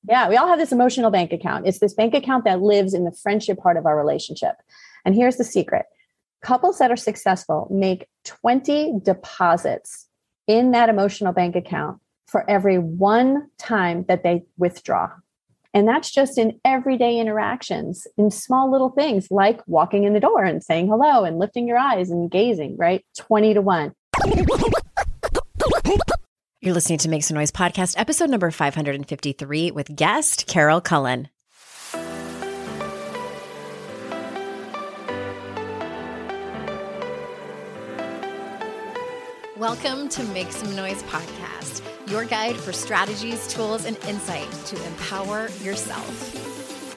Yeah, we all have this emotional bank account. It's this bank account that lives in the friendship part of our relationship. And here's the secret. Couples that are successful make 20 deposits in that emotional bank account for every one time that they withdraw. And that's just in everyday interactions, in small little things like walking in the door and saying hello and lifting your eyes and gazing, right? 20 to 1. You're listening to Make Some Noise podcast, episode number 553 with guest Carol Cullen. Welcome to Make Some Noise podcast, your guide for strategies, tools, and insight to empower yourself.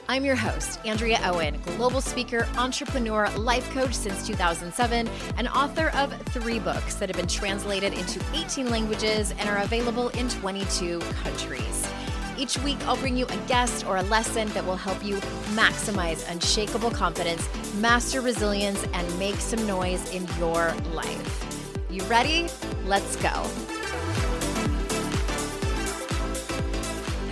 I'm your host, Andrea Owen, global speaker, entrepreneur, life coach since 2007, and author of 3 books that have been translated into 18 languages and are available in 22 countries. Each week, I'll bring you a guest or a lesson that will help you maximize unshakable confidence, master resilience, and make some noise in your life. You ready? Let's go.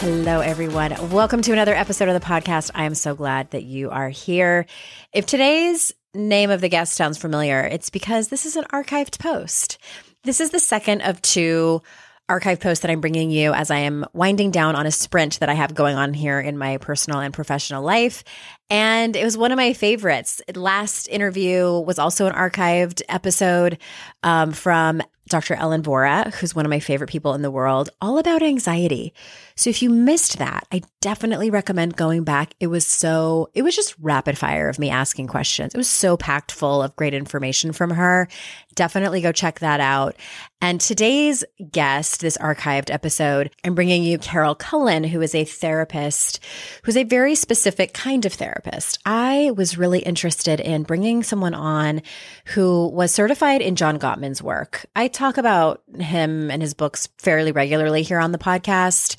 Hello, everyone. Welcome to another episode of the podcast. I am so glad that you are here. If today's name of the guest sounds familiar, it's because this is an archived post. This is the second of 2 archive posts that I'm bringing you as I am winding down on a sprint that I have going on here in my personal and professional life. And it was one of my favorites. Last interview was also an archived episode from Dr. Ellen Vora, who's one of my favorite people in the world, all about anxiety. So if you missed that, I definitely recommend going back. It was just rapid fire of me asking questions. It was so packed full of great information from her. Definitely go check that out. And today's guest, this archived episode, I'm bringing you Carol Cullen, who is a therapist, who's a very specific kind of therapist. I was really interested in bringing someone on who was certified in John Gottman's work. I talk about him and his books fairly regularly here on the podcast,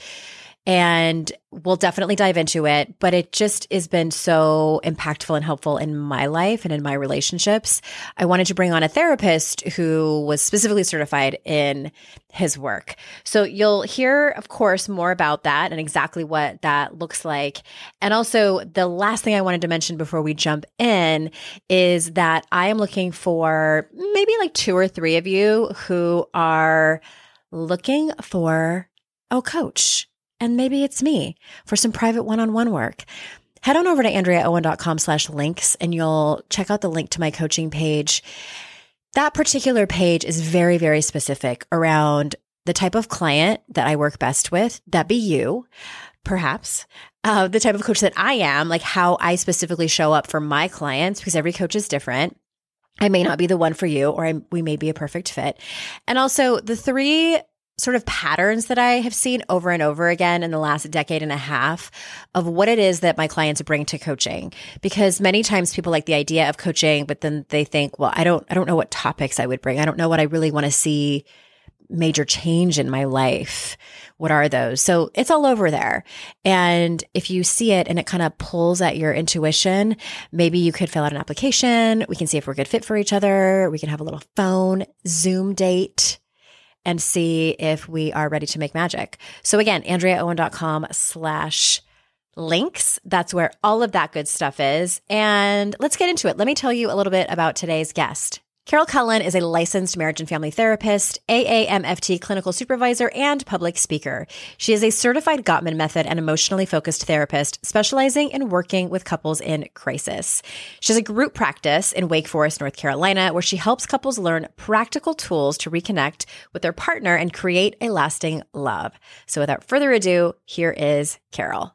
and we'll definitely dive into it, but it just has been so impactful and helpful in my life and in my relationships. I wanted to bring on a therapist who was specifically certified in his work. So you'll hear, of course, more about that and exactly what that looks like. And also, the last thing I wanted to mention before we jump in is that I am looking for maybe like 2 or 3 of you who are looking for a coach. And maybe it's me for some private one-on-one work. Head on over to andreaowen.com/links and you'll check out the link to my coaching page. That particular page is very, very specific around the type of client that I work best with. That be you, perhaps. The type of coach that I am, like how I specifically show up for my clients, because every coach is different. I may not be the one for you, or we may be a perfect fit. And also the 3 sort of patterns that I have seen over and over again in the last decade and a half of what it is that my clients bring to coaching. Because many times people like the idea of coaching, but then they think, well, I don't know what topics I would bring. I don't know what I really want to see major change in my life. What are those? So it's all over there. And if you see it and it kind of pulls at your intuition, maybe you could fill out an application. We can see if we're a good fit for each other. We can have a little phone Zoom date and see if we are ready to make magic. So again, andreaowen.com/links. That's where all of that good stuff is. And let's get into it. Let me tell you a little bit about today's guest. Carol Cullen is a licensed marriage and family therapist, AAMFT clinical supervisor, and public speaker. She is a certified Gottman method and emotionally focused therapist specializing in working with couples in crisis. She has a group practice in Wake Forest, North Carolina, where she helps couples learn practical tools to reconnect with their partner and create a lasting love. So without further ado, here is Carol.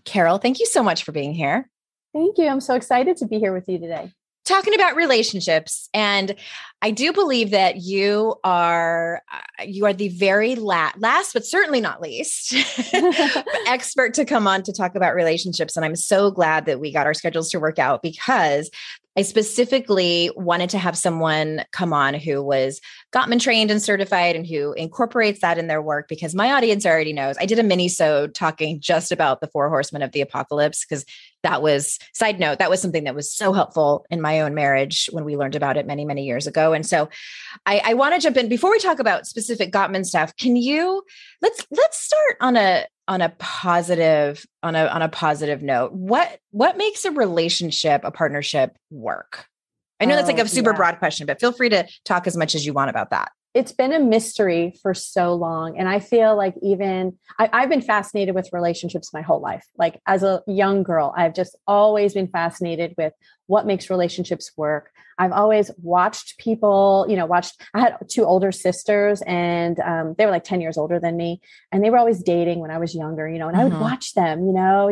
Carol, thank you so much for being here. Thank you. I'm so excited to be here with you today. Talking about relationships. And I do believe that you are the very last, but certainly not least, expert to come on to talk about relationships. And I'm so glad that we got our schedules to work out, because I specifically wanted to have someone come on who was Gottman trained and certified and who incorporates that in their work, because my audience already knows. I did a mini-sode talking just about the 4 horsemen of the apocalypse, because that was, side note, that was something that was so helpful in my own marriage when we learned about it many, many years ago. And so I want to jump in before we talk about specific Gottman stuff. Can you, let's start on a positive note. What makes a relationship, a partnership work? I know that's like a super broad question, but feel free to talk as much as you want about that. It's been a mystery for so long. And I feel like I've been fascinated with relationships my whole life. Like as a young girl, I've just always been fascinated with what makes relationships work. I've always watched people, I had 2 older sisters, and they were like 10 years older than me. And they were always dating when I was younger, and I would watch them,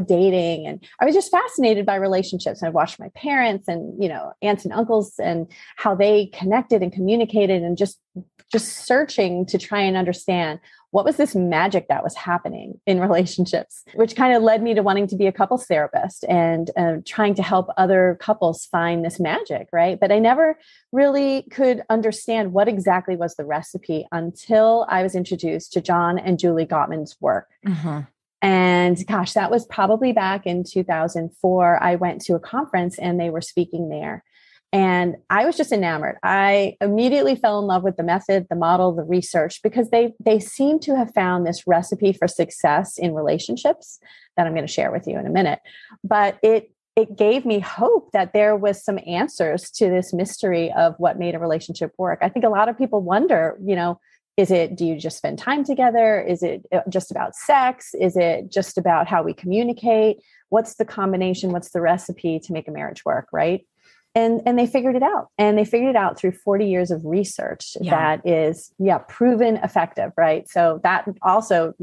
dating. And I was just fascinated by relationships. And I watched my parents and, aunts and uncles and how they connected and communicated, and just searching to try and understand what was this magic that was happening in relationships, which kind of led me to wanting to be a couples therapist and trying to help other couples find this magic, right? But I never really could understand what exactly was the recipe until I was introduced to John and Julie Gottman's work. Mm-hmm. And gosh, that was probably back in 2004. I went to a conference and they were speaking there. And I was just enamored. I immediately fell in love with the method, the model, the research, because they seem to have found this recipe for success in relationships that I'm going to share with you in a minute. But it gave me hope that there was some answers to this mystery of what made a relationship work. I think a lot of people wonder, do you just spend time together? Is it just about sex? Is it just about how we communicate? What's the combination? What's the recipe to make a marriage work, right? And they figured it out. And they figured it out through 40 years of research that is, proven effective, right? So that also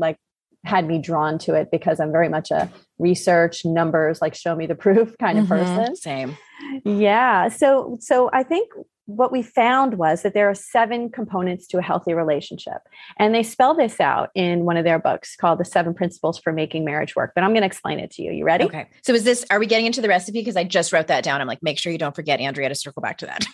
had me drawn to it, because I'm very much a research, numbers, show me the proof kind of person. Same. Yeah. So I think what we found was that there are 7 components to a healthy relationship. And they spell this out in one of their books called The 7 Principles for Making Marriage Work. But I'm going to explain it to you. You ready? Okay. So are we getting into the recipe? Because I just wrote that down. I'm like, make sure you don't forget, Andrea, to circle back to that.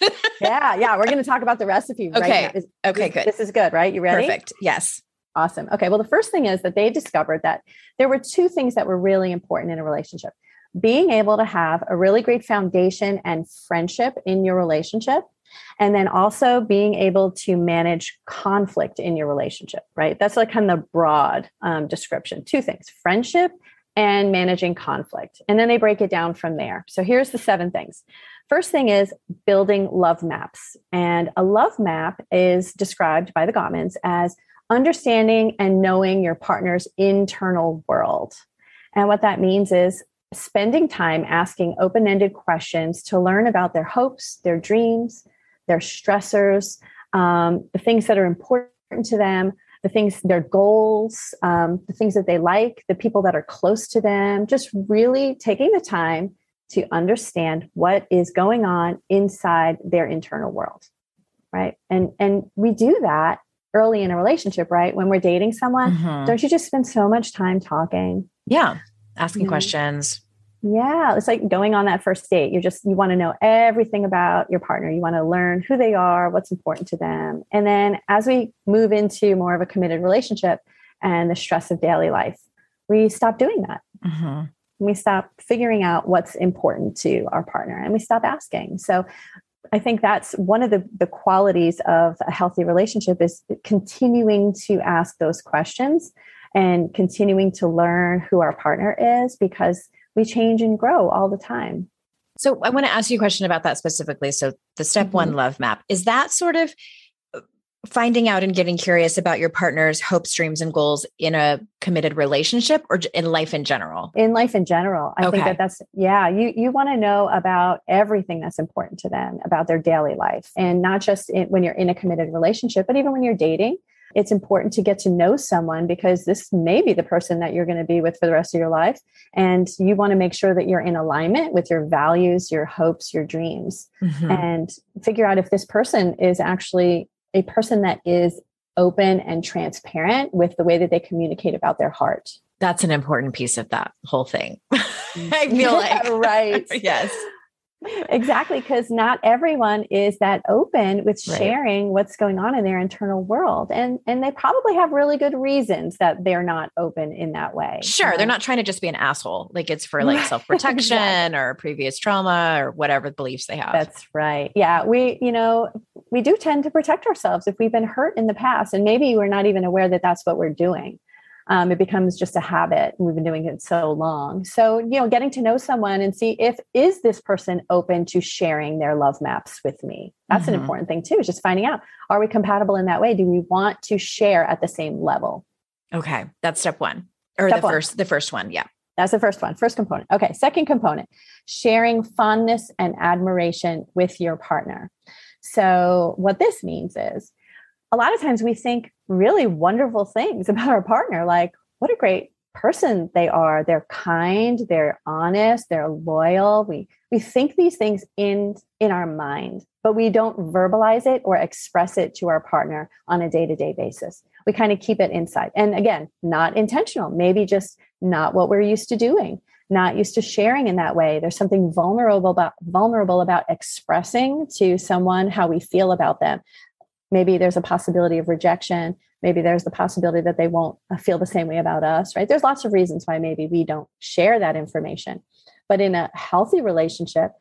Yeah. We're going to talk about the recipe. Okay. Right here. Okay, good. This is good, right? You ready? Perfect. Yes. Awesome. Okay. Well, the first thing is that they discovered that there were 2 things that were really important in a relationship. Being able to have a really great foundation and friendship in your relationship. And then also being able to manage conflict in your relationship, right? That's kind of the broad description. 2 things, friendship and managing conflict. And then they break it down from there. So here's the 7 things. First thing is building love maps. And a love map is described by the Gottmans as understanding and knowing your partner's internal world. And what that means is spending time asking open-ended questions to learn about their hopes, their dreams, their stressors, the things that are important to them, their goals, the things that they like, the people that are close to them, just really taking the time to understand what is going on inside their internal world, right? And we do that early in a relationship, right? When we're dating someone, don't you just spend so much time talking? Yeah. Asking questions. Yeah. It's like going on that first date. You want to know everything about your partner. You want to learn who they are, what's important to them. And then as we move into more of a committed relationship and the stress of daily life, we stop doing that. We stop figuring out what's important to our partner, and we stop asking. So I think that's one of the qualities of a healthy relationship, is continuing to ask those questions and continuing to learn who our partner is, because we change and grow all the time. So I want to ask you a question about that specifically. So the step 1 love map, is that sort of finding out and getting curious about your partner's hopes, dreams, and goals in a committed relationship, or in life in general? In life in general. I think that's, you want to know about everything that's important to them, about their daily life, and not just when you're in a committed relationship, but even when you're dating. It's important to get to know someone, because this may be the person that you're going to be with for the rest of your life. And you want to make sure that you're in alignment with your values, your hopes, your dreams, and figure out if this person is actually a person that is open and transparent with the way that they communicate about their heart. That's an important piece of that whole thing. I feel like. Right. Yes. Exactly, because not everyone is that open with Right. sharing what's going on in their internal world, and they probably have really good reasons that they're not open in that way. Sure. They're not trying to just be an asshole. Like it's for like Right. self-protection Exactly. or previous trauma or whatever beliefs they have. That's right. Yeah, we do tend to protect ourselves if we've been hurt in the past, and maybe we're not even aware that that's what we're doing. It becomes just a habit, and we've been doing it so long. So, getting to know someone and see is this person open to sharing their love maps with me? That's an important thing too, is just finding out, are we compatible in that way? Do we want to share at the same level? Okay. That's step one, or Step the first one. Yeah. That's the first one, first component. Okay. Second component, sharing fondness and admiration with your partner. So what this means is, a lot of times we think really wonderful things about our partner, like what a great person they are. They're kind, they're honest, they're loyal. We think these things in our mind, but we don't verbalize it or express it to our partner on a day-to-day basis. We kind of keep it inside. And again, not intentional, maybe just not what we're used to doing, not used to sharing in that way. There's something vulnerable about expressing to someone how we feel about them. Maybe there's a possibility of rejection. Maybe there's the possibility that they won't feel the same way about us, right? There's lots of reasons why maybe we don't share that information. But in a healthy relationship,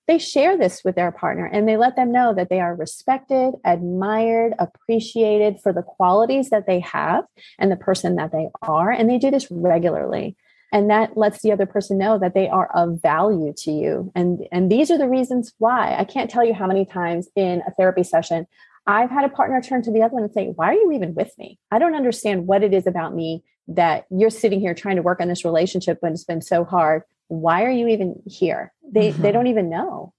they share this with their partner and they let them know that they are respected, admired, appreciated for the qualities that they have and the person that they are. And they do this regularly. And that lets the other person know that they are of value to you. And these are the reasons why. I can't tell you how many times in a therapy session I've had a partner turn to the other one and say, why are you even with me? I don't understand what it is about me that you're sitting here trying to work on this relationship when it's been so hard. Why are you even here? They don't even know.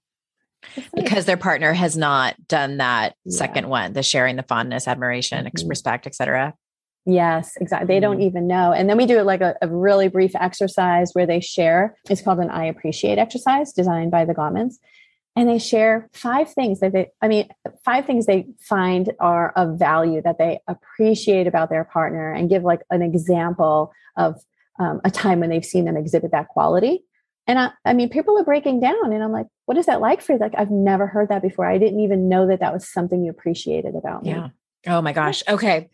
Because their partner has not done that second one, the sharing, the fondness, admiration, respect, etc. Yes, exactly. They don't even know. And then we do like a really brief exercise where they share. It's called an I appreciate exercise designed by the Gottmans. And they share 5 things that 5 things they find are of value that they appreciate about their partner, and give like an example of a time when they've seen them exhibit that quality. And I mean, people are breaking down and I'm like, what is that like for you? Like, I've never heard that before. I didn't even know that was something you appreciated about me. Yeah. Oh my gosh. Okay.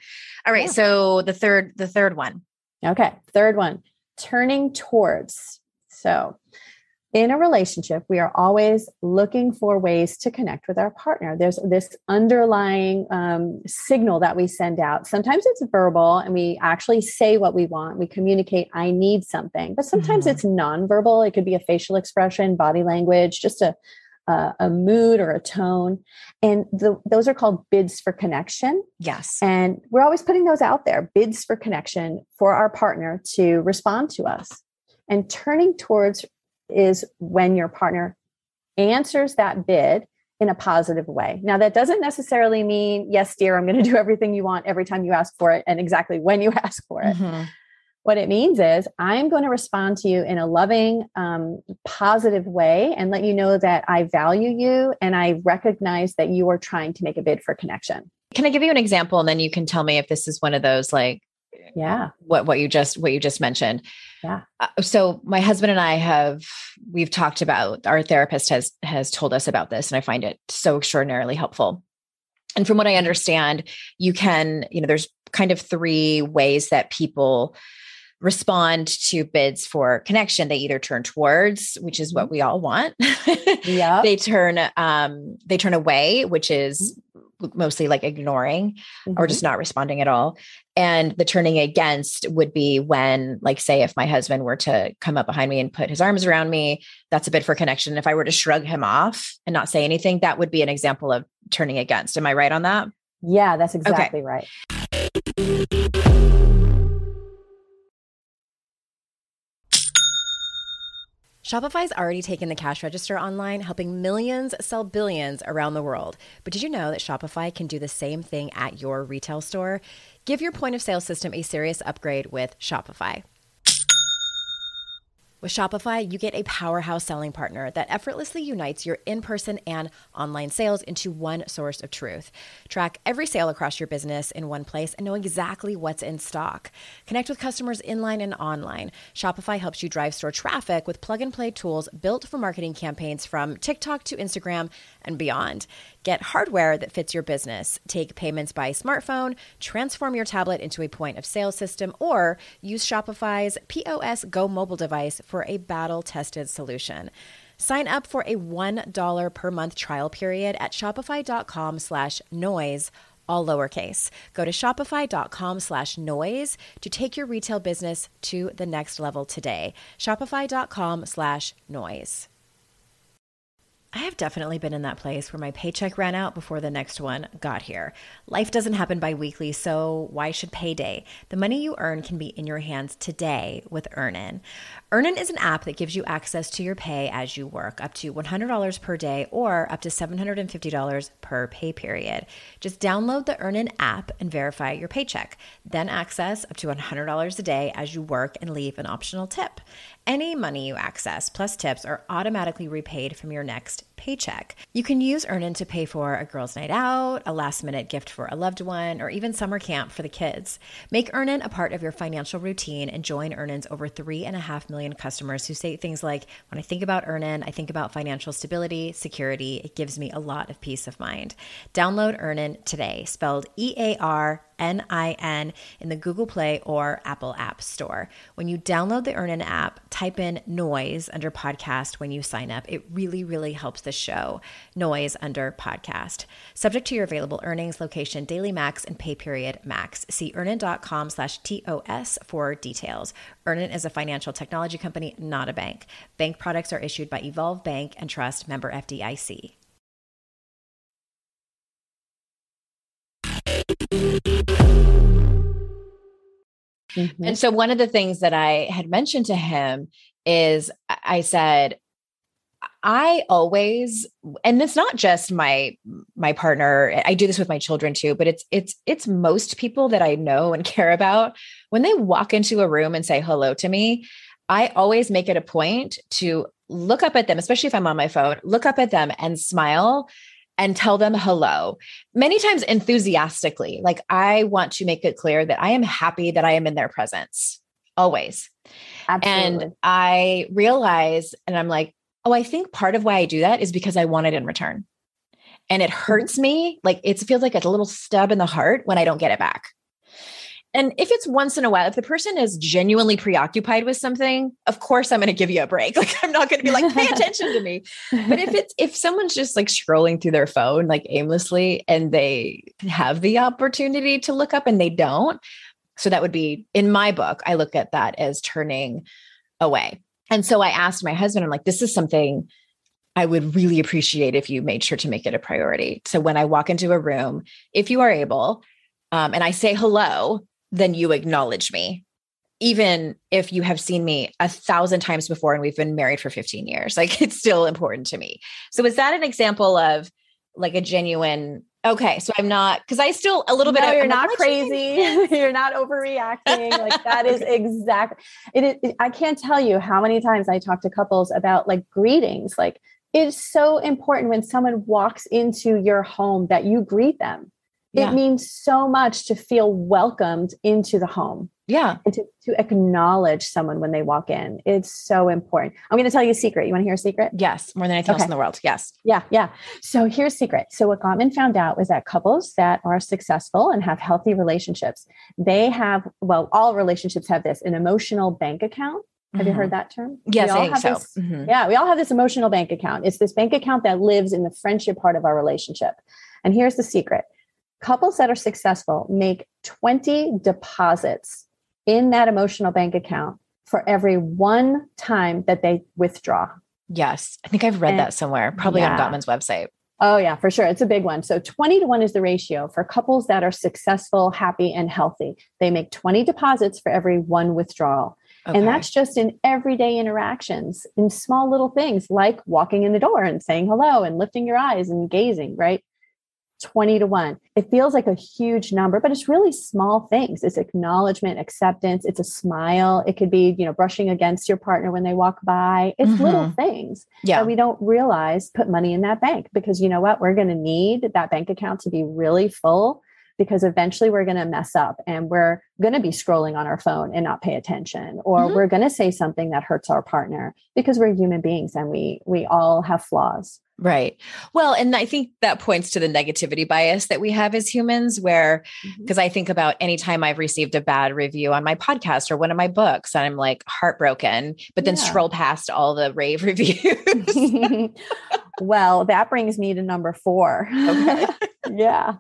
All right. Yeah. So the third one. Okay. Third one, turning towards. So in a relationship, we are always looking for ways to connect with our partner. There's this underlying signal that we send out. Sometimes it's verbal and we actually say what we want. We communicate, I need something, but sometimes it's nonverbal. It could be a facial expression, body language, just a mood or a tone. And those are called bids for connection. Yes. And we're always putting those out there, bids for connection for our partner to respond to us. And turning towards is when your partner answers that bid in a positive way. Now, that doesn't necessarily mean, yes, dear, I'm going to do everything you want every time you ask for it and exactly when you ask for it. What it means is I'm going to respond to you in a loving, positive way and let you know that I value you and I recognize that you are trying to make a bid for connection. Can I give you an example? And then you can tell me if this is one of those, like, what you just mentioned. Yeah. So my husband and I we've talked about, our therapist has told us about this, and I find it so extraordinarily helpful. And from what I understand, you can, there's kind of 3 ways that people respond to bids for connection. They either turn towards, which is what we all want. Yeah. They turn away, which is mostly like ignoring or just not responding at all. And the turning against would be when, like, say, if my husband were to come up behind me and put his arms around me, that's a bid for connection. If I were to shrug him off and not say anything, that would be an example of turning against. Am I right on that? Yeah, that's exactly right. Shopify's already taken the cash register online, helping millions sell billions around the world. But did you know that Shopify can do the same thing at your retail store? Give your point of sale system a serious upgrade with Shopify. With Shopify, you get a powerhouse selling partner that effortlessly unites your in-person and online sales into one source of truth. Track every sale across your business in one place and know exactly what's in stock. Connect with customers inline and online. Shopify helps you drive store traffic with plug-and-play tools built for marketing campaigns from TikTok to Instagram and beyond. Get hardware that fits your business. Take payments by smartphone, transform your tablet into a point of sale system, or use Shopify's POS Go mobile device for a battle-tested solution. Sign up for a $1 per month trial period at shopify.com/noise, all lowercase. Go to shopify.com/noise to take your retail business to the next level today. Shopify.com/noise. I have definitely been in that place where my paycheck ran out before the next one got here. Life doesn't happen bi-weekly, so why should payday? The money you earn can be in your hands today with Earnin. Earnin is an app that gives you access to your pay as you work, up to $100 per day or up to $750 per pay period. Just download the Earnin app and verify your paycheck. Then access up to $100 a day as you work and leave an optional tip. Any money you access plus tips are automatically repaid from your next paycheck. You can use Earnin to pay for a girls' night out, a last-minute gift for a loved one, or even summer camp for the kids. Make Earnin a part of your financial routine and join Earnin's over 3.5 million customers who say things like, when I think about Earnin, I think about financial stability, security. It gives me a lot of peace of mind. Download Earnin today, spelled EARNIN, in the Google Play or Apple App Store. When you download the Earnin app, type in Noise under podcast when you sign up. It really, really helps the show. Noise under podcast. Subject to your available earnings, location, daily max, and pay period max. See earnin.com/TOS for details. Earnin is a financial technology company, not a bank. Bank products are issued by Evolve Bank and Trust, member FDIC. Mm-hmm. And so one of the things that I had mentioned to him is I said, I always, and it's not just my partner, I do this with my children too, but it's most people that I know and care about. When they walk into a room and say hello to me, I always make it a point to look up at them, especially if I'm on my phone, look up at them and smile and tell them hello, many times enthusiastically. Like, I want to make it clear that I am happy that I am in their presence always. Absolutely. And I realize, and I'm like, oh, I think part of why I do that is because I want it in return. And it hurts me. Like, it feels like a little stub in the heart when I don't get it back. And if it's once in a while, if the person is genuinely preoccupied with something, of course I'm going to give you a break. Like, I'm not going to be like, pay attention to me. But if someone's just like scrolling through their phone, like aimlessly, and they have the opportunity to look up and they don't. So that would be, in my book, I look at that as turning away. And so I asked my husband, I'm like, this is something I would really appreciate if you made sure to make it a priority. So when I walk into a room, if you are able, and I say hello, then you acknowledge me, even if you have seen me 1,000 times before and we've been married for 15 years. Like, it's still important to me. So is that an example of like a genuine, okay, so I'm not, because I still a little bit. You're not crazy. You're not overreacting. Like, that is exactly it. I can't tell you how many times I talk to couples about like greetings. Like, it's so important when someone walks into your home that you greet them. Yeah. It means so much to feel welcomed into the home. Yeah. And to acknowledge someone when they walk in. It's so important. I'm going to tell you a secret. You want to hear a secret? Yes. More than anything else in the world. Yes. Yeah. So here's a secret. So what Gottman found out was that couples that are successful and have healthy relationships, they have, well, all relationships have this, an emotional bank account. Have you heard that term? Yes, I think so. Yeah, we all have this emotional bank account. It's this bank account that lives in the friendship part of our relationship. And here's the secret. Couples that are successful make 20 deposits in that emotional bank account for every one time that they withdraw. Yes. I think I've read that somewhere, probably on Gottman's website. Oh yeah, for sure. It's a big one. So 20-1 is the ratio for couples that are successful, happy, and healthy. They make 20 deposits for every one withdrawal. Okay. And that's just in everyday interactions, in small little things like walking in the door and saying hello and lifting your eyes and gazing, right? 20 to 1. It feels like a huge number, but it's really small things. It's acknowledgement, acceptance. It's a smile. It could be, brushing against your partner when they walk by. It's little things that we don't realize put money in that bank, because you know what? We're going to need that bank account to be really full, because eventually we're going to mess up and we're going to be scrolling on our phone and not pay attention, or we're going to say something that hurts our partner, because we're human beings and we all have flaws. Right. Well, and I think that points to the negativity bias that we have as humans, where, because I think about any time I've received a bad review on my podcast or one of my books, and I'm like heartbroken, but then scroll past all the rave reviews. Well, that brings me to number 4. Okay. Yeah.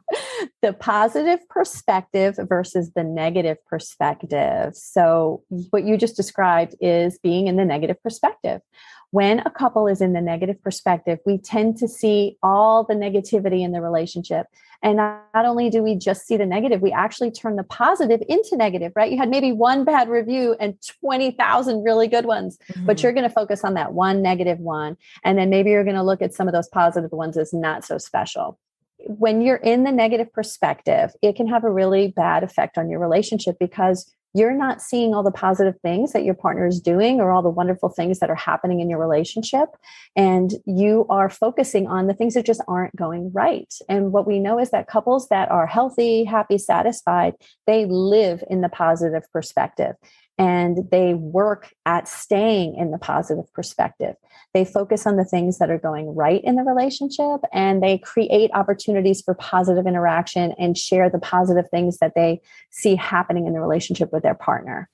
The positive perspective versus the negative perspective. So what you just described is being in the negative perspective. When a couple is in the negative perspective, we tend to see all the negativity in the relationship. And not only do we just see the negative, we actually turn the positive into negative, right? You had maybe one bad review and 20,000 really good ones, but you're going to focus on that one negative one. And then maybe you're going to look at some of those positive ones as not so special. When you're in the negative perspective, it can have a really bad effect on your relationship, because you're not seeing all the positive things that your partner is doing or all the wonderful things that are happening in your relationship. And you are focusing on the things that just aren't going right. And what we know is that couples that are healthy, happy, satisfied, they live in the positive perspective. And they work at staying in the positive perspective. They focus on the things that are going right in the relationship, and they create opportunities for positive interaction and share the positive things that they see happening in the relationship with their partner.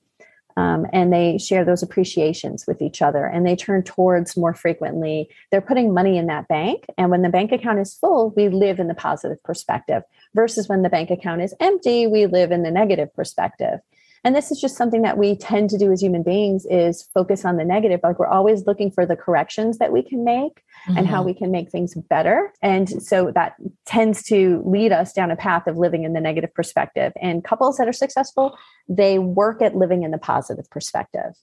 And they share those appreciations with each other, and they turn towards more frequently. They're putting money in that bank. And when the bank account is full, we live in the positive perspective, versus when the bank account is empty, we live in the negative perspective. And this is just something that we tend to do as human beings, is focus on the negative. Like, we're always looking for the corrections that we can make and how we can make things better. And so that tends to lead us down a path of living in the negative perspective. And couples that are successful, they work at living in the positive perspective.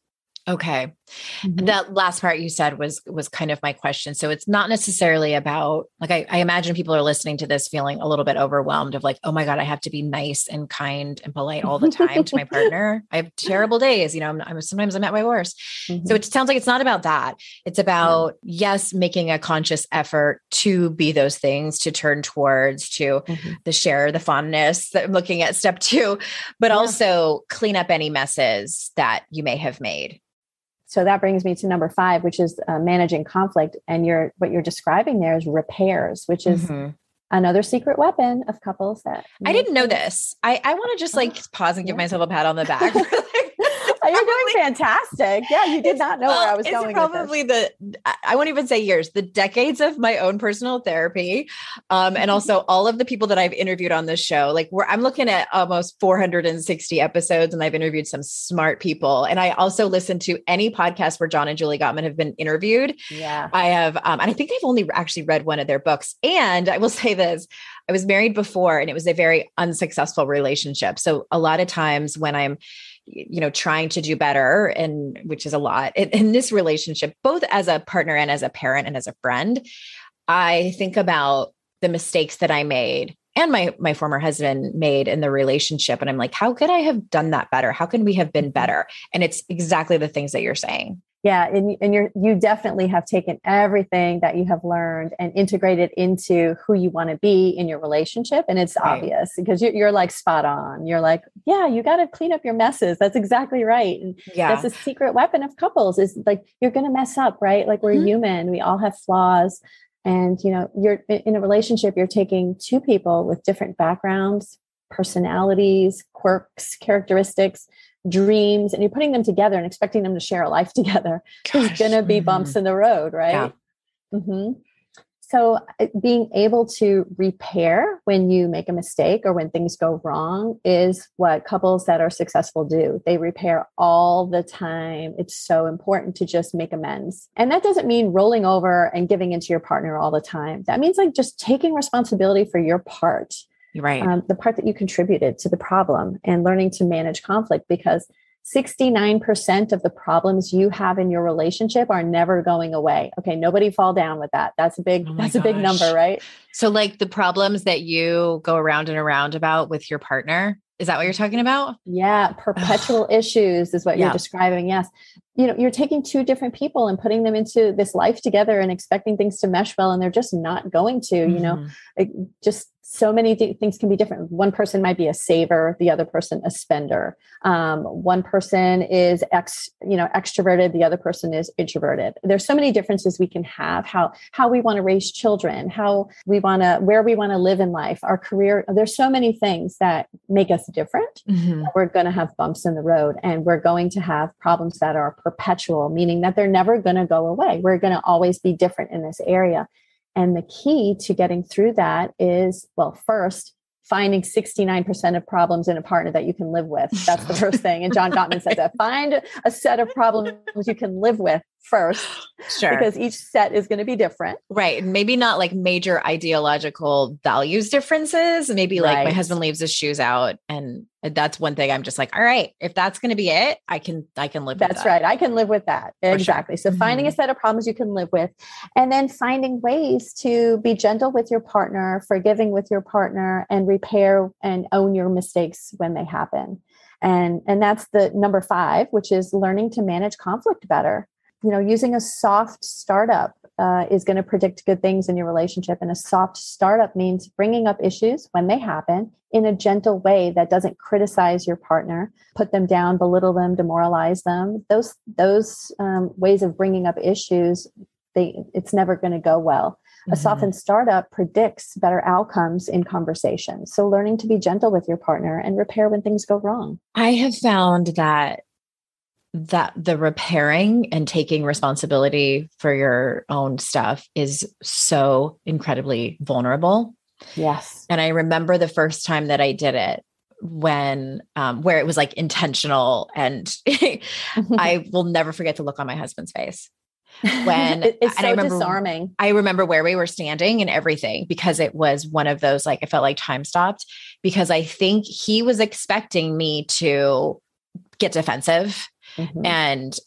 Okay. That last part you said was kind of my question. So it's not necessarily about, like, I imagine people are listening to this feeling a little bit overwhelmed of like, oh my God, I have to be nice and kind and polite all the time to my partner. I have terrible days. Sometimes I'm at my worst. So it sounds like it's not about that. It's about, yes, making a conscious effort to be those things, to turn towards, to the share, the fondness that I'm looking at step 2, but also clean up any messes that you may have made. So that brings me to number 5, which is managing conflict. And what you're describing there is repairs, which is another secret weapon of couples that I didn't know this. I want to just pause and give myself a pat on the back. You're doing fantastic. Yeah, you did not know where I was going. It's probably I won't even say years, the decades of my own personal therapy. And also all of the people that I've interviewed on this show. Like, I'm looking at almost 460 episodes, and I've interviewed some smart people. And I also listen to any podcast where John and Julie Gottman have been interviewed. Yeah, I have. And I think I've only actually read one of their books. And I will say this, I was married before, and it was a very unsuccessful relationship. So a lot of times when I'm trying to do better, and which is a lot in this relationship, both as a partner and as a parent and as a friend, I think about the mistakes that I made and my former husband made in the relationship. And I'm like, how could I have done that better? How can we have been better? And it's exactly the things that you're saying. Yeah. And you definitely have taken everything that you have learned and integrated into who you want to be in your relationship. And it's obvious, because you're like spot on. You're like, yeah, you got to clean up your messes. That's exactly right. And that's a secret weapon of couples, is like, you're going to mess up, right? Like, we're human. We all have flaws. And, you're in a relationship, you're taking 2 people with different backgrounds, personalities, quirks, characteristics, dreams, and you're putting them together and expecting them to share a life together. There's going to be bumps in the road, right? Yeah. So being able to repair when you make a mistake or when things go wrong is what couples that are successful do. They repair all the time. It's so important to just make amends. And that doesn't mean rolling over and giving into your partner all the time. That means like just taking responsibility for your part. Right. The part that you contributed to the problem, and learning to manage conflict, because 69% of the problems you have in your relationship are never going away. Okay. Nobody fall down with that. That's a big number, right? So like the problems that you go around and around about with your partner, is that what you're talking about? Yeah. Perpetual issues is what you're describing. Yes. You're taking two different people and putting them into this life together and expecting things to mesh well. And they're just not going to, just so many things can be different. One person might be a saver, the other person a spender. One person is extroverted, the other person is introverted. There's so many differences we can have, how we want to raise children, where we want to live in life, our career. There's so many things that make us different. We're going to have bumps in the road, and we're going to have problems that are perpetual, meaning that they're never going to go away. We're going to always be different in this area. And the key to getting through that is, well, first, finding 69% of problems in a partner that you can live with. That's the first thing. And John Gottman says that. Find a set of problems you can live with first. Sure. Because each set is going to be different. Right. Maybe not like major ideological values differences. Maybe like my husband leaves his shoes out, and that's one thing I'm just like, all right, if that's going to be it, I can live with that. That's right. I can live with that. Exactly. Sure. So finding a set of problems you can live with, and then finding ways to be gentle with your partner, forgiving with your partner, and repair and own your mistakes when they happen. And that's the number 5, which is learning to manage conflict better. Using a soft startup is going to predict good things in your relationship. And a soft startup means bringing up issues when they happen in a gentle way that doesn't criticize your partner, put them down, belittle them, demoralize them. Those ways of bringing up issues, it's never going to go well. A softened startup predicts better outcomes in conversations. So learning to be gentle with your partner and repair when things go wrong. I have found that the repairing and taking responsibility for your own stuff is so incredibly vulnerable. Yes. And I remember the first time that I did it when, where it was like intentional, and I will never forget the look on my husband's face. When it's so disarming. I remember where we were standing and everything, because it was one of those, like, I felt like time stopped, because I think he was expecting me to get defensive and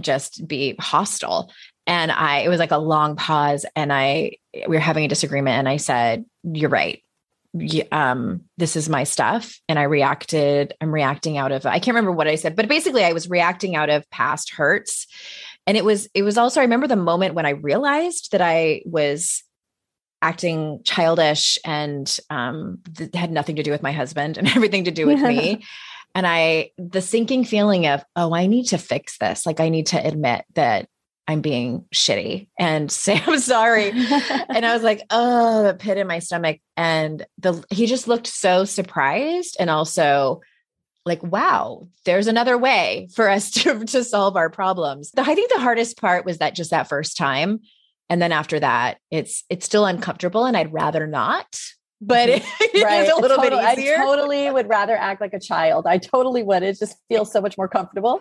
just be hostile. And it was like a long pause, and we were having a disagreement, and I said, "You're right. This is my stuff." And I'm reacting out of, I can't remember what I said, but basically I was reacting out of past hurts. And it was also, I remember the moment when I realized that I was acting childish and had nothing to do with my husband and everything to do with me. And the sinking feeling of, oh, I need to fix this. Like, I need to admit that I'm being shitty and say, I'm sorry. And I was like, oh, the pit in my stomach. And he just looked so surprised, and also like, wow, there's another way for us to solve our problems. I think the hardest part was that first time. And then after that, it's still uncomfortable, and I'd rather not. But it is a little bit easier. I totally would rather act like a child. I totally would. It just feels so much more comfortable.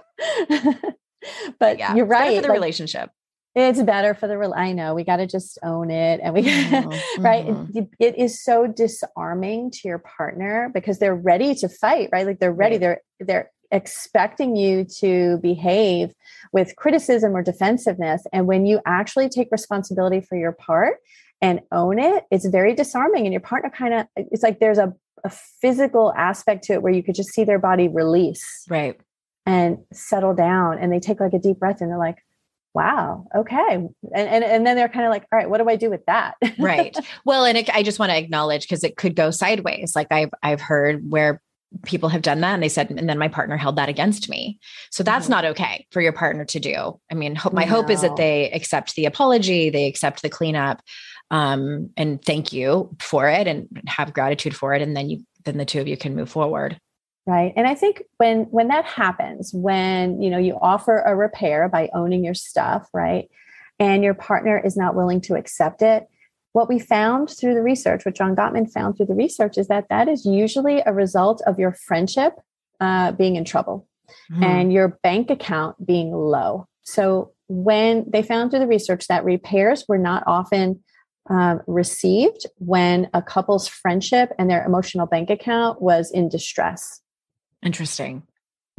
But you're right. For the relationship. It's better for I know, we got to just own it. And right. It is so disarming to your partner, because they're ready to fight, right? Like, they're ready. Right. They're expecting you to behave with criticism or defensiveness. And when you actually take responsibility for your part and own it, it's very disarming. And your partner it's like there's a physical aspect to it where you could just see their body release. Right. And settle down, and they take like a deep breath, and they're like, wow, okay. And then they're kind of like, all right, what do I do with that? Right. Well, and I just want to acknowledge, because it could go sideways. Like, I've heard where people have done that, and they said, and then my partner held that against me. So that's not okay for your partner to do. I mean, my hope is that they accept the apology, they accept the cleanup, and thank you for it, and have gratitude for it. And then the two of you can move forward. Right. And I think when that happens, when, you offer a repair by owning your stuff, right, and your partner is not willing to accept it, what we found through the research, what John Gottman found through the research, is that is usually a result of your friendship being in trouble and your bank account being low. So when they found through the research that repairs were not often received when a couple's friendship and their emotional bank account was in distress. Interesting.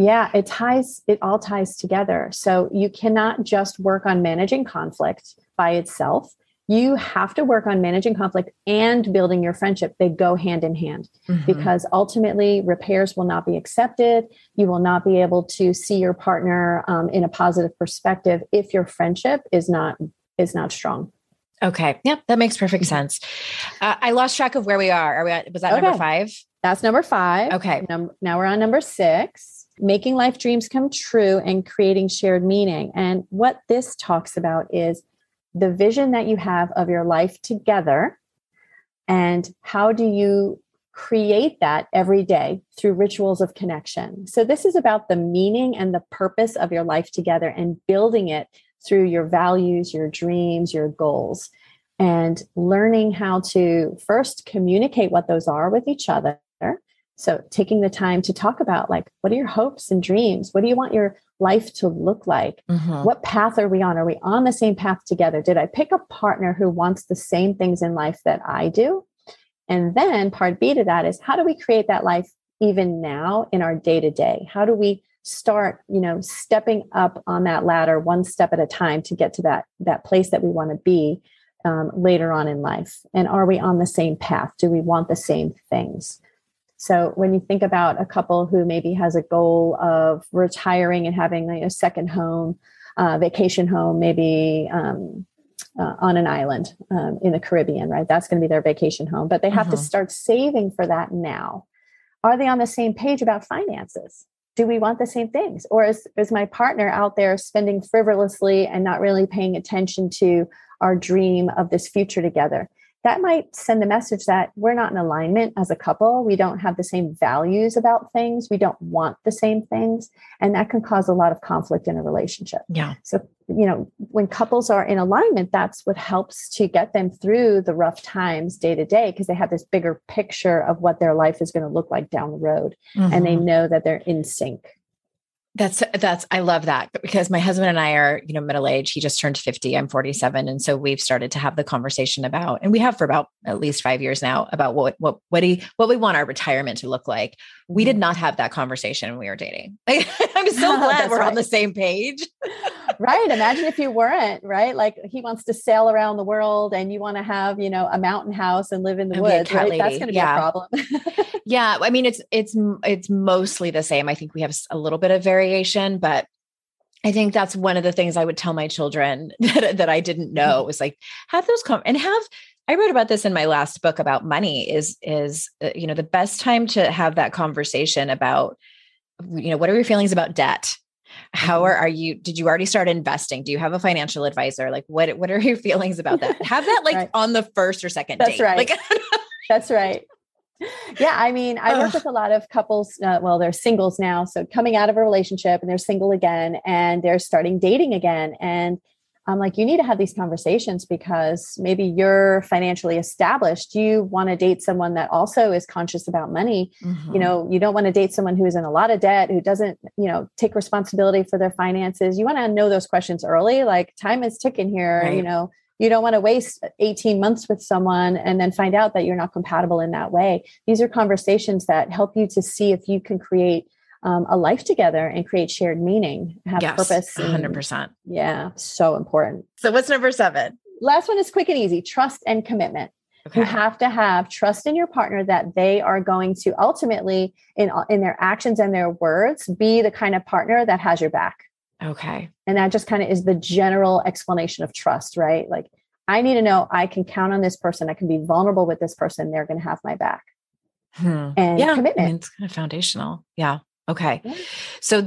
Yeah, it all ties together. So you cannot just work on managing conflict by itself. You have to work on managing conflict and building your friendship. They go hand in hand because ultimately repairs will not be accepted. You will not be able to see your partner in a positive perspective if your friendship is not strong. Okay. Yep. That makes perfect sense. I lost track of where we are. Was that number 5? That's number 5. Okay. Now we're on number 6. Making life dreams come true and creating shared meaning. And what this talks about is the vision that you have of your life together and how do you create that every day through rituals of connection. So this is about the meaning and the purpose of your life together and building it through your values, your dreams, your goals, and learning how to first communicate what those are with each other. So taking the time to talk about like, what are your hopes and dreams? What do you want your life to look like? What path are we on? Are we on the same path together? Did I pick a partner who wants the same things in life that I do? And then part B to that is, how do we create that life even now in our day to day? How do we start, stepping up on that ladder one step at a time to get to that place that we want to be later on in life? And are we on the same path? Do we want the same things? So when you think about a couple who maybe has a goal of retiring and having a second home, vacation home, maybe on an island in the Caribbean, right? That's going to be their vacation home, but they have to start saving for that now. Are they on the same page about finances? Do we want the same things? Or is my partner out there spending frivolously and not really paying attention to our dream of this future together? That might send the message that we're not in alignment as a couple. We don't have the same values about things. We don't want the same things. And that can cause a lot of conflict in a relationship. Yeah. So, when couples are in alignment, that's what helps to get them through the rough times day to day, because they have this bigger picture of what their life is going to look like down the road. And they know that they're in sync. I love that, because my husband and I are, middle age. He just turned 50. I'm 47. And so we've started to have the conversation about, and we have for about at least 5 years now, about what we want our retirement to look like. We did not have that conversation when we were dating. I'm so glad we're on the same page. Right. Imagine if you weren't, right? Like he wants to sail around the world and you want to have, a mountain house and live in the woods, right? That's going to be a problem. Yeah. I mean, it's mostly the same. I think we have a little bit of variation, but I think that's one of the things I would tell my children that I didn't know was like, have those I wrote about this in my last book about money is the best time to have that conversation about, what are your feelings about debt? How are you? Did you already start investing? Do you have a financial advisor? Like what are your feelings about that? Have that right. on the first or second date. That's right. Like, that's right. Yeah. I mean, I work with a lot of couples. They're singles now. So coming out of a relationship and they're single again and they're starting dating again. And I'm like, you need to have these conversations because maybe you're financially established. You want to date someone that also is conscious about money. You don't want to date someone who is in a lot of debt, who doesn't, take responsibility for their finances. You want to know those questions early. Like time is ticking here. Right. You don't want to waste 18 months with someone and then find out that you're not compatible in that way. These are conversations that help you to see if you can create a life together and create shared meaning, have purpose. 100%. Yeah. So important. So what's number 7? Last one is quick and easy: trust and commitment. Okay. You have to have trust in your partner that they are going to ultimately in their actions and their words, be the kind of partner that has your back. Okay. And that just kind of is the general explanation of trust, right? Like I need to know I can count on this person. I can be vulnerable with this person. They're going to have my back. And commitment. I mean, it's kind of foundational. Yeah. Okay. Yeah. So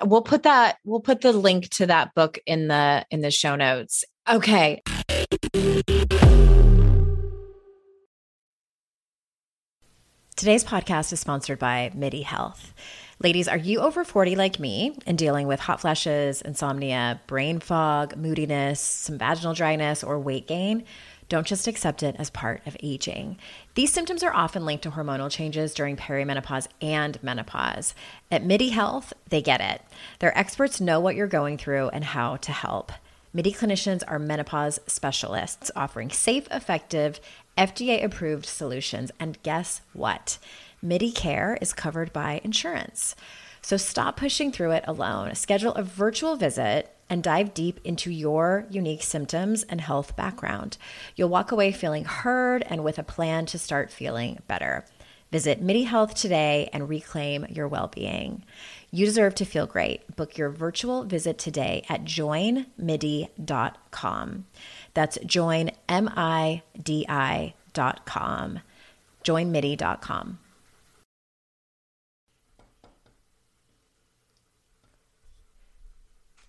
we'll put the link to that book in the show notes. Okay. Today's podcast is sponsored by MIDI Health. Ladies, are you over 40 like me and dealing with hot flashes, insomnia, brain fog, moodiness, some vaginal dryness, or weight gain? Don't just accept it as part of aging. These symptoms are often linked to hormonal changes during perimenopause and menopause. At MIDI Health, they get it. Their experts know what you're going through and how to help. MIDI clinicians are menopause specialists offering safe, effective, FDA-approved solutions. And guess what? MIDI Care is covered by insurance. So stop pushing through it alone. Schedule a virtual visit and dive deep into your unique symptoms and health background. You'll walk away feeling heard and with a plan to start feeling better. Visit MIDI Health today and reclaim your well-being. You deserve to feel great. Book your virtual visit today at joinmidi.com. That's joinmidi.com. joinmidi.com.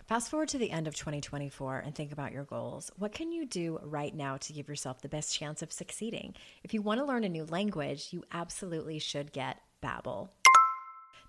Fast forward to the end of 2024 and think about your goals. What can you do right now to give yourself the best chance of succeeding? If you want to learn a new language, you absolutely should get Babbel.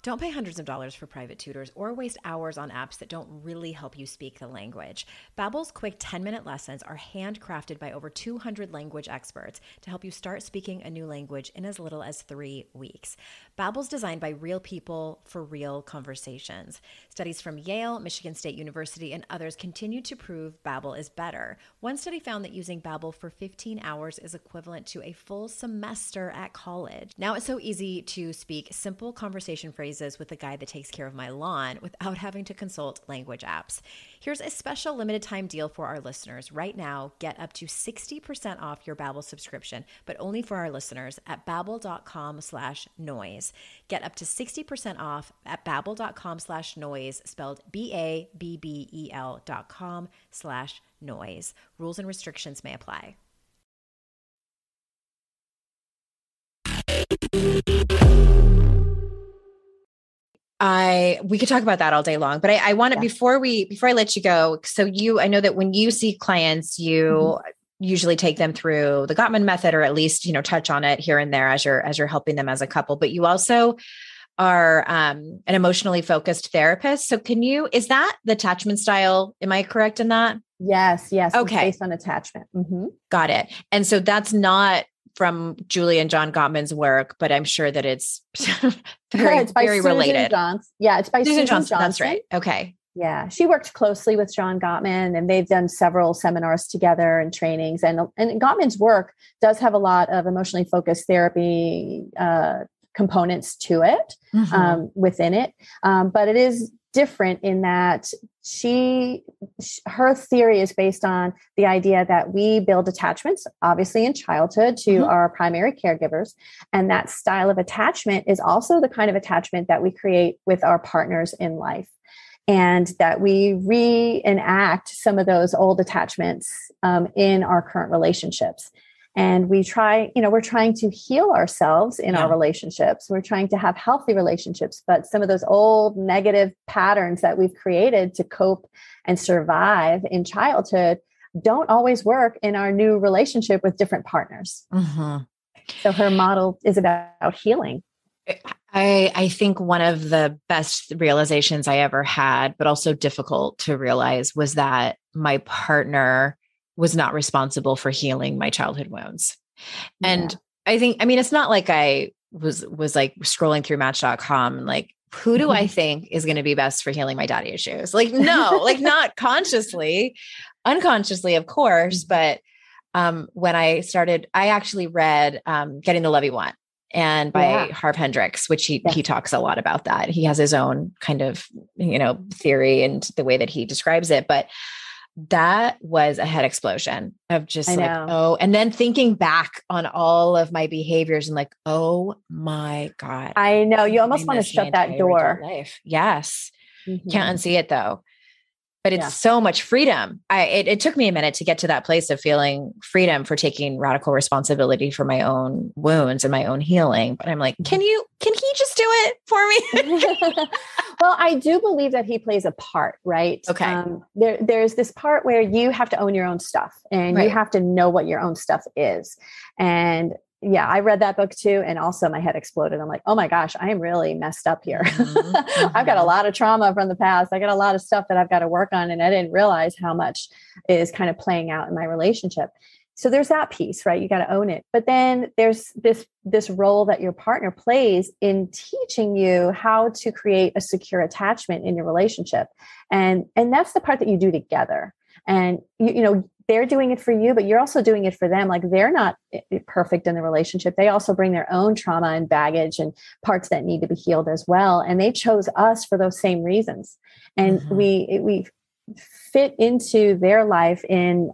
Don't pay hundreds of dollars for private tutors or waste hours on apps that don't really help you speak the language. Babbel's quick 10-minute lessons are handcrafted by over 200 language experts to help you start speaking a new language in as little as 3 weeks. Babbel's designed by real people for real conversations. Studies from Yale, Michigan State University, and others continue to prove Babbel is better. One study found that using Babbel for 15 hours is equivalent to a full semester at college. Now it's so easy to speak simple conversation phrases with the guy that takes care of my lawn without having to consult language apps. Here's a special limited time deal for our listeners. Right now, get up to 60% off your Babbel subscription, but only for our listeners at babbel.com/noise. Get up to 60% off at babbel.com/noise, spelled BABBEL.com/noise. Rules and restrictions may apply. We could talk about that all day long, but I want to, before I let you go. So I know that when you see clients, you usually take them through the Gottman method, or at least, touch on it here and there as you're helping them as a couple, but you also are an emotionally focused therapist. So is that the attachment style? Am I correct in that? Yes. Okay. It's based on attachment. Mm-hmm. Got it. And so that's not from Julie and John Gottman's work, but I'm sure that it's very related. It's by Susan Johnson. That's right. Okay. Yeah. She worked closely with John Gottman, and they've done several seminars together and trainings. And Gottman's work does have a lot of emotionally focused therapy components to it, within it. But it is different in that her theory is based on the idea that we build attachments, obviously in childhood, to our primary caregivers. And that style of attachment is also the kind of attachment that we create with our partners in life. And that we reenact some of those old attachments in our current relationships. And we're trying to heal ourselves in our relationships. We're trying to have healthy relationships, but some of those old negative patterns that we've created to cope and survive in childhood don't always work in our new relationship with different partners. Mm-hmm. So her model is about healing. I think one of the best realizations I ever had, but also difficult to realize, was that my partner was not responsible for healing my childhood wounds. And I mean, it's not like I was like scrolling through Match.com and like, who do I think is going to be best for healing my daddy issues? Like, no, like not consciously, unconsciously, of course. But when I actually read Getting the Love You Want, and by Harv Hendricks, which he talks a lot about that. He has his own kind of, theory and the way that he describes it. But that was a head explosion of just and then thinking back on all of my behaviors and like, oh my God. I know, you almost want to shut that door. Life. Yes. Can't unsee it though. But it's so much freedom. It took me a minute to get to that place of feeling freedom for taking radical responsibility for my own wounds and my own healing. But I'm like, can he just do it for me? Well, I do believe that he plays a part, right? Okay. There's this part where you have to own your own stuff, and you have to know what your own stuff is. And I read that book too. And also my head exploded. I'm like, oh my gosh, I am really messed up here. I've got a lot of trauma from the past. I got a lot of stuff that I've got to work on. And I didn't realize how much is kind of playing out in my relationship. So there's that piece, right? You got to own it. But then there's this role that your partner plays in teaching you how to create a secure attachment in your relationship. And that's the part that you do together. And, they're doing it for you, but you're also doing it for them. Like they're not perfect in the relationship. They also bring their own trauma and baggage and parts that need to be healed as well. And they chose us for those same reasons. And we fit into their life in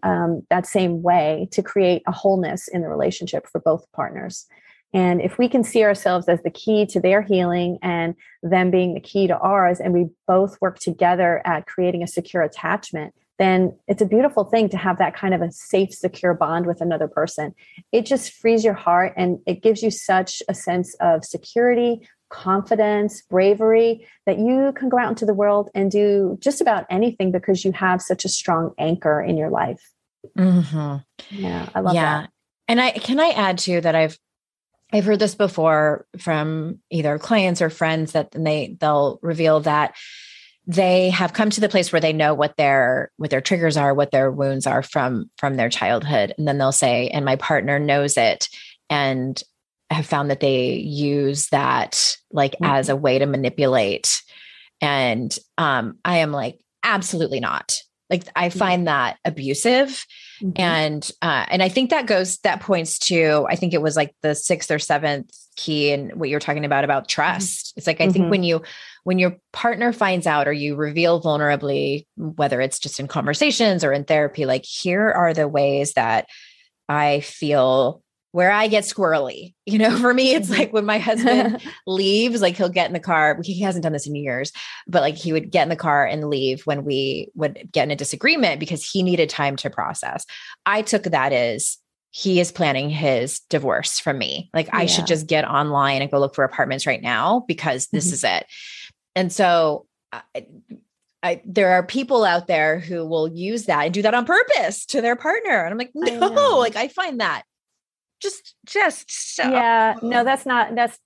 that same way to create a wholeness in the relationship for both partners. And if we can see ourselves as the key to their healing and them being the key to ours, and we both work together at creating a secure attachment, then it's a beautiful thing to have that kind of a safe, secure bond with another person. It just frees your heart and it gives you such a sense of security, confidence, bravery, that you can go out into the world and do just about anything because you have such a strong anchor in your life. Yeah, I love that. And can I add too that I've heard this before from either clients or friends that they'll reveal that they have come to the place where they know what their triggers are, what their wounds are from their childhood. And then they'll say, and my partner knows it, and have found that they use that like as a way to manipulate. And I am like, absolutely not. Like, I find that abusive. And I think that points to, I think it was like the 6th or 7th key in what you're talking about trust. It's like, I think when your partner finds out, or you reveal vulnerably, whether it's just in conversations or in therapy, like, here are the ways that I feel where I get squirrely. For me, it's like when my husband leaves, like he'll get in the car. He hasn't done this in years, but like he would get in the car and leave when we would get in a disagreement because he needed time to process. I took that as he is planning his divorce from me. Like I should just get online and go look for apartments right now because this is it. And so there are people out there who will use that and do that on purpose to their partner. And I'm like, no, like I find that just so. Yeah, no, that's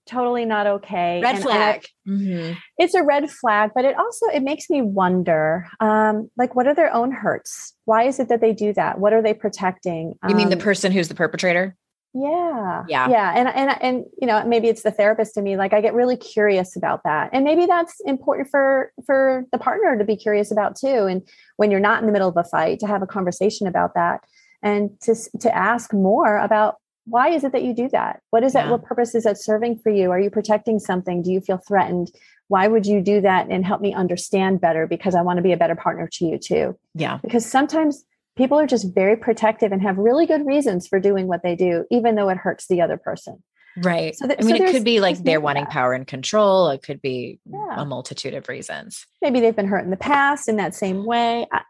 totally not okay. Red flag. It's a red flag, but it makes me wonder, like, what are their own hurts? Why is it that they do that? What are they protecting? You mean the person who's the perpetrator? Yeah. And maybe it's the therapist in me. Like I get really curious about that. And maybe that's important for the partner to be curious about too. And when you're not in the middle of a fight, to have a conversation about that and to ask more about, why is it that you do that? What is that? What purpose is that serving for you? Are you protecting something? Do you feel threatened? Why would you do that? And help me understand better, because I want to be a better partner to you too. Yeah. Because sometimes people are just very protective and have really good reasons for doing what they do, even though it hurts the other person. Right. It could be like they're wanting power and control. It could be a multitude of reasons. Maybe they've been hurt in the past in that same way. I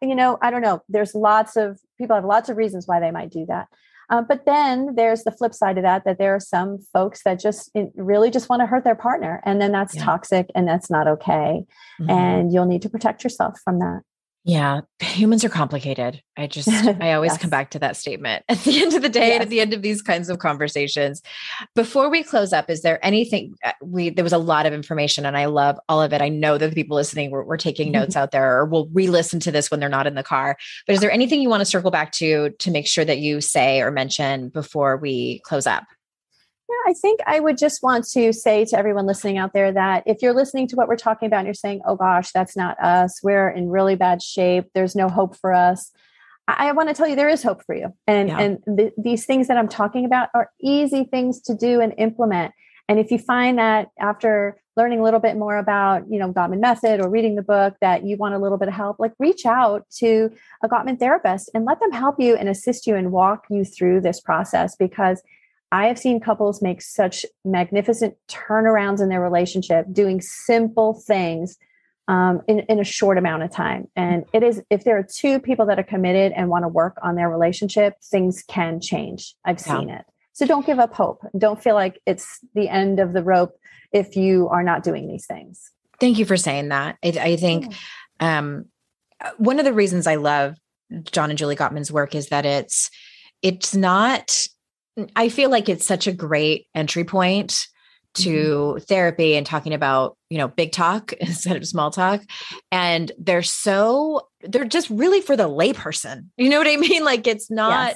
don't know. There's people have lots of reasons why they might do that. But then there's the flip side of that there are some folks that really just want to hurt their partner. And then that's toxic and that's not okay. And you'll need to protect yourself from that. Yeah. Humans are complicated. I always come back to that statement at the end of the day and at the end of these kinds of conversations. Before we close up, is there anything there was a lot of information and I love all of it. I know that the people listening were taking notes out there, or will re-listen to this when they're not in the car, but is there anything you want to circle back to make sure that you say or mention before we close up? Yeah, I think I would just want to say to everyone listening out there that if you're listening to what we're talking about and you're saying, oh gosh, that's not us, we're in really bad shape, there's no hope for us, I want to tell you there is hope for you. And these things that I'm talking about are easy things to do and implement. And if you find that after learning a little bit more about, Gottman Method or reading the book, that you want a little bit of help, like reach out to a Gottman therapist and let them help you and assist you and walk you through this process, because I have seen couples make such magnificent turnarounds in their relationship doing simple things in a short amount of time. And if there are two people that are committed and want to work on their relationship, things can change. I've seen it. So don't give up hope. Don't feel like it's the end of the rope if you are not doing these things. Thank you for saying that. I think one of the reasons I love John and Julie Gottman's work is that it's not, I feel like it's such a great entry point to therapy and talking about, big talk instead of small talk. And they're just really for the layperson. You know what I mean? Like it's not,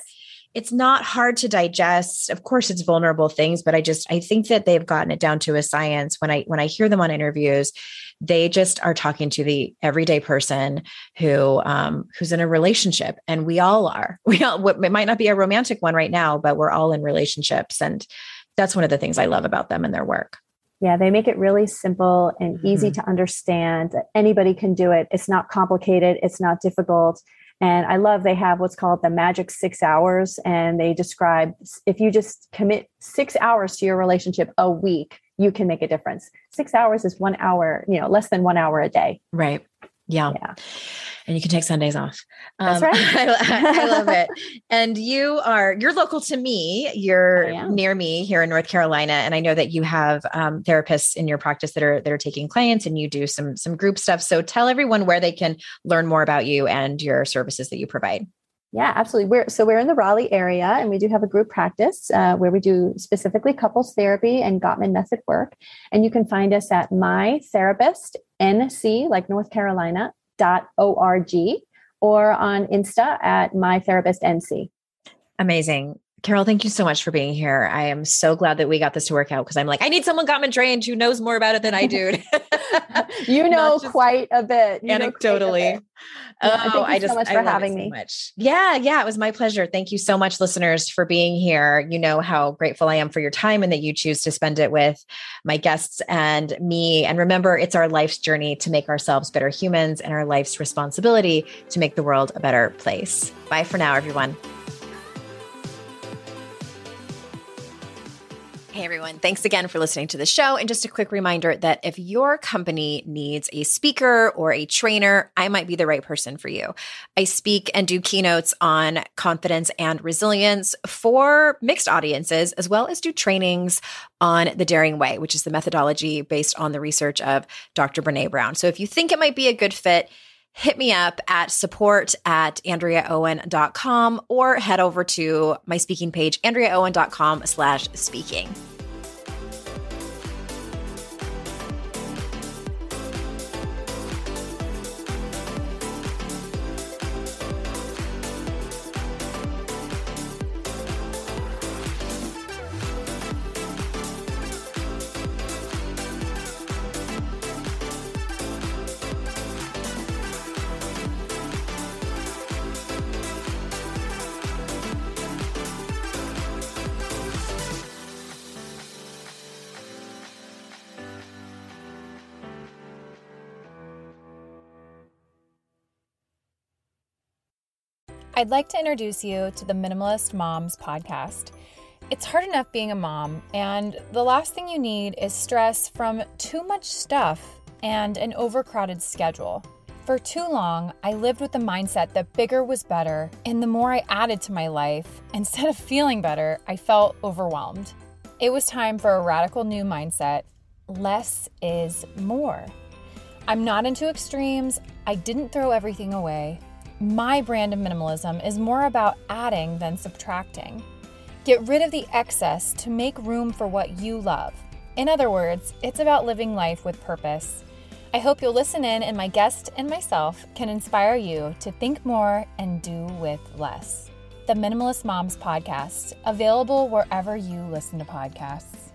it's not hard to digest. Of course, it's vulnerable things, but I think that they've gotten it down to a science. When I hear them on interviews, they just are talking to the everyday person who's in a relationship, and we all are. It might not be a romantic one right now, but we're all in relationships, and that's one of the things I love about them and their work. Yeah, they make it really simple and easy to understand. Anybody can do it. It's not complicated. It's not difficult. And I love they have what's called the magic 6 hours. And they describe if you just commit 6 hours to your relationship a week, you can make a difference. 6 hours is 1 hour, less than 1 hour a day. Right. Yeah. And you can take Sundays off. That's right. I love it. And you're local to me. You're near me here in North Carolina. And I know that you have therapists in your practice that are taking clients, and you do some group stuff. So tell everyone where they can learn more about you and your services that you provide. Yeah, absolutely. We're in the Raleigh area, and we do have a group practice where we do specifically couples therapy and Gottman method work. And you can find us at mytherapistnc, like North Carolina, .org, or on Insta at mytherapistnc. Amazing. Carol, thank you so much for being here. I am so glad that we got this to work out, because I'm like, I need someone Gottman trained who knows more about it than I do. You know quite a bit. Anecdotally. Thank you so much for having me. Yeah, it was my pleasure. Thank you so much, listeners, for being here. You know how grateful I am for your time and that you choose to spend it with my guests and me. And remember, it's our life's journey to make ourselves better humans, and our life's responsibility to make the world a better place. Bye for now, everyone. Hey everyone, thanks again for listening to the show. And just a quick reminder that if your company needs a speaker or a trainer, I might be the right person for you. I speak and do keynotes on confidence and resilience for mixed audiences, as well as do trainings on the Daring Way, which is the methodology based on the research of Dr. Brené Brown. So if you think it might be a good fit, hit me up at support@AndreaOwen.com or head over to my speaking page, AndreaOwen.com/speaking. I'd like to introduce you to the Minimalist Moms podcast. It's hard enough being a mom, and the last thing you need is stress from too much stuff and an overcrowded schedule. For too long, I lived with the mindset that bigger was better, and the more I added to my life, instead of feeling better, I felt overwhelmed. It was time for a radical new mindset. Less is more. I'm not into extremes. I didn't throw everything away. My brand of minimalism is more about adding than subtracting. Get rid of the excess to make room for what you love. In other words, it's about living life with purpose. I hope you'll listen in, and my guest and myself can inspire you to think more and do with less. The Minimalist Moms podcast, available wherever you listen to podcasts.